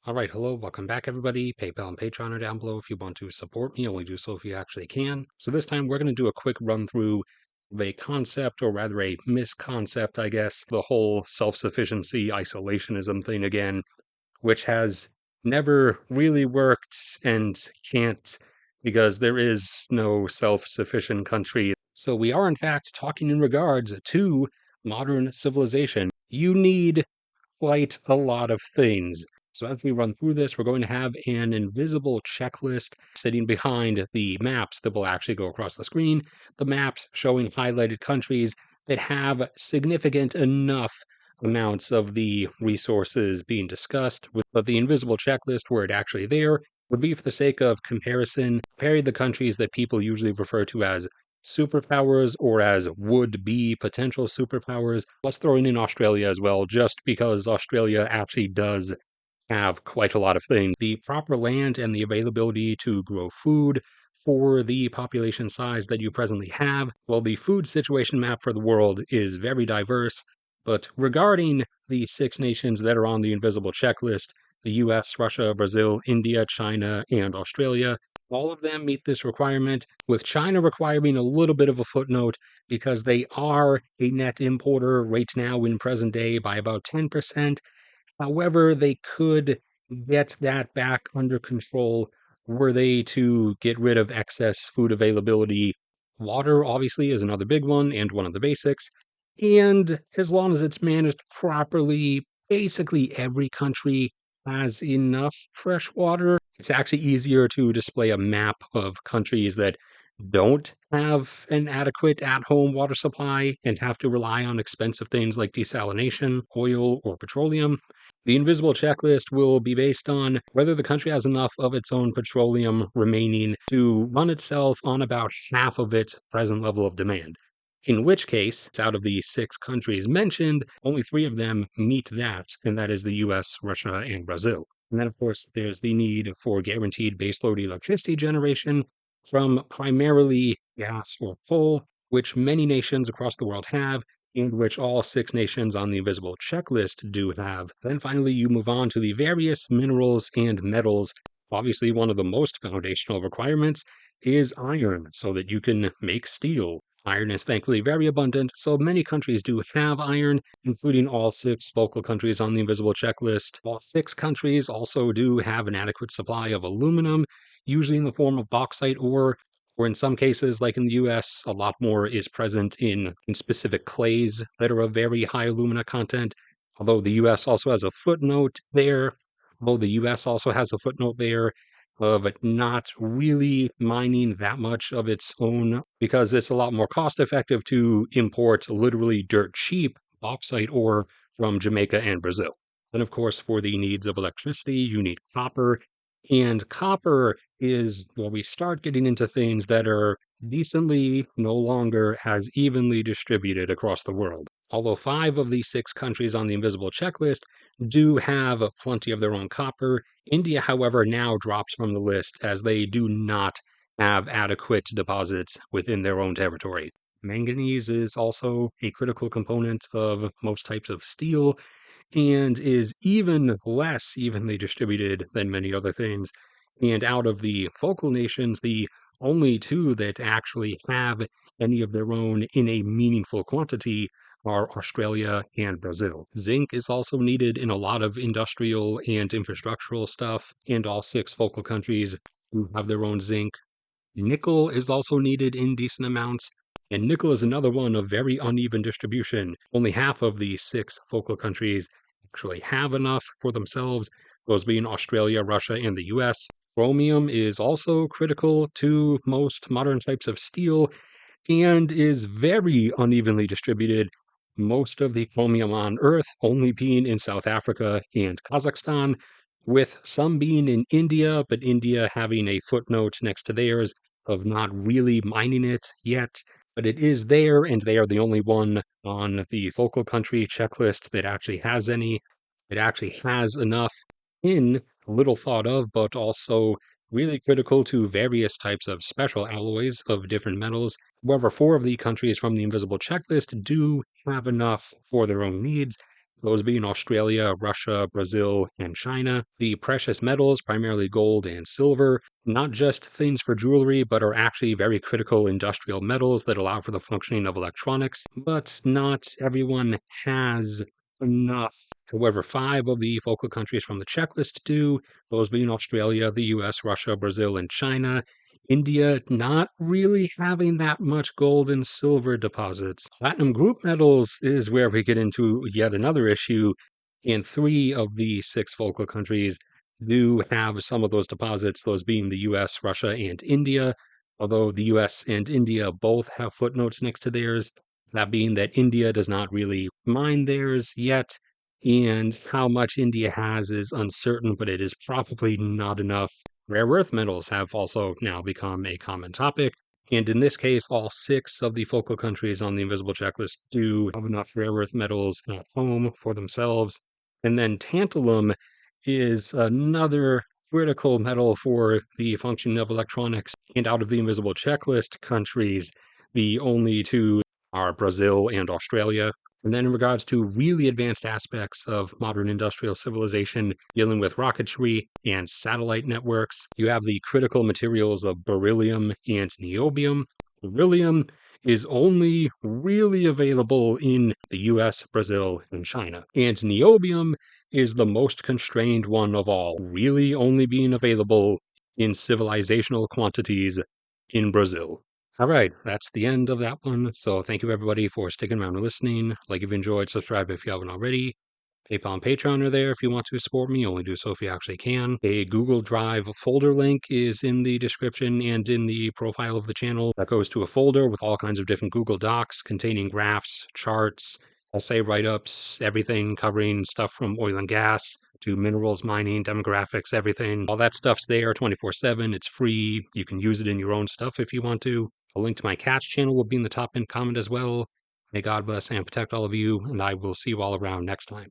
All right, hello, welcome back, everybody. PayPal and Patreon are down below if you want to support me. Only do so if you actually can. So this time we're going to do a quick run through of a concept, or rather a misconcept, I guess, the whole self-sufficiency isolationism thing again, which has never really worked and can't because there is no self-sufficient country. So we are in fact talking in regards to modern civilization. You need quite a lot of things. So as we run through this, we're going to have an invisible checklist sitting behind the maps that will actually go across the screen. The maps showing highlighted countries that have significant enough amounts of the resources being discussed, but the invisible checklist were it actually there would be for the sake of comparison, comparing the countries that people usually refer to as superpowers or as would be potential superpowers. Let's throw in Australia as well, just because Australia actually does have quite a lot of things. The proper land and the availability to grow food for the population size that you presently have. Well, the food situation map for the world is very diverse, but regarding the 6 nations that are on the invisible checklist, the US, Russia, Brazil, India, China, and Australia, all of them meet this requirement, with China requiring a little bit of a footnote because they are a net importer right now in present day by about 10%. However, they could get that back under control were they to get rid of excess food availability. Water, obviously, is another big one and one of the basics. And as long as it's managed properly, basically every country has enough fresh water. It's actually easier to display a map of countries that don't have an adequate at-home water supply and have to rely on expensive things like desalination, oil, or petroleum. The invisible checklist will be based on whether the country has enough of its own petroleum remaining to run itself on about half of its present level of demand. In which case, out of the 6 countries mentioned, only 3 of them meet that, and that is the US, Russia, and Brazil. And then, of course, there's the need for guaranteed baseload electricity generation from primarily gas or coal, which many nations across the world have, and which all 6 nations on the invisible checklist do have. Then finally, you move on to the various minerals and metals. Obviously, one of the most foundational requirements is iron, so that you can make steel. Iron is thankfully very abundant, so many countries do have iron, including all 6 focal countries on the invisible checklist. All 6 countries also do have an adequate supply of aluminum, usually in the form of bauxite ore, or in some cases, like in the US, a lot more is present in specific clays that are of very high alumina content. Although the US also has a footnote there, although the US also has a footnote there of not really mining that much of its own because it's a lot more cost effective to import literally dirt cheap bauxite ore from Jamaica and Brazil. Then, of course, for the needs of electricity, you need copper, and copper is where we start getting into things that are decently no longer as evenly distributed across the world. Although 5 of the 6 countries on the invisible checklist do have plenty of their own copper, India, however, now drops from the list as they do not have adequate deposits within their own territory. Manganese is also a critical component of most types of steel, and is even less evenly distributed than many other things. And out of the focal nations, the only 2 that actually have any of their own in a meaningful quantity are Australia and Brazil. Zinc is also needed in a lot of industrial and infrastructural stuff, and all 6 focal countries who have their own zinc. Nickel is also needed in decent amounts, and nickel is another one of very uneven distribution. Only half of the 6 focal countries actually have enough for themselves, those being Australia, Russia, and the US. Chromium is also critical to most modern types of steel and is very unevenly distributed. Most of the chromium on Earth only being in South Africa and Kazakhstan, with some being in India, but India having a footnote next to theirs of not really mining it yet. But it is there, and they are the only one on the focal country checklist that actually has any. It actually has enough in little thought of, but also really critical to various types of special alloys of different metals. However, 4 of the countries from the invisible checklist do have enough for their own needs, those being Australia, Russia, Brazil, and China. The precious metals, primarily gold and silver, not just things for jewelry, but are actually very critical industrial metals that allow for the functioning of electronics. But not everyone has enough. However, 5 of the focal countries from the checklist do, those being Australia, the US, Russia, Brazil, and China. India not really having that much gold and silver deposits. Platinum group metals is where we get into yet another issue, and 3 of the 6 focal countries do have some of those deposits, those being the US, Russia, and India, although the US and India both have footnotes next to theirs, that being that India does not really mine theirs yet, and how much India has is uncertain, but it is probably not enough. Rare earth metals have also now become a common topic, and in this case, all 6 of the focal countries on the invisible checklist do have enough rare earth metals at home for themselves. And then tantalum is another critical metal for the functioning of electronics, and out of the invisible checklist countries, the only 2 are Brazil and Australia. And then in regards to really advanced aspects of modern industrial civilization dealing with rocketry and satellite networks, you have the critical materials of beryllium and niobium. Beryllium is only really available in the US, Brazil, and China. And niobium is the most constrained one of all, really only being available in civilizational quantities in Brazil. All right, that's the end of that one. So thank you everybody for sticking around and listening. Like if you enjoyed, subscribe if you haven't already. PayPal and Patreon are there if you want to support me. Only do so if you actually can. A Google Drive folder link is in the description and in the profile of the channel. That goes to a folder with all kinds of different Google Docs containing graphs, charts, essay write-ups, everything covering stuff from oil and gas to minerals, mining, demographics, everything. All that stuff's there 24/7. It's free. You can use it in your own stuff if you want to. A link to my cat's channel will be in the top pinned comment as well. May God bless and protect all of you, and I will see you all around next time.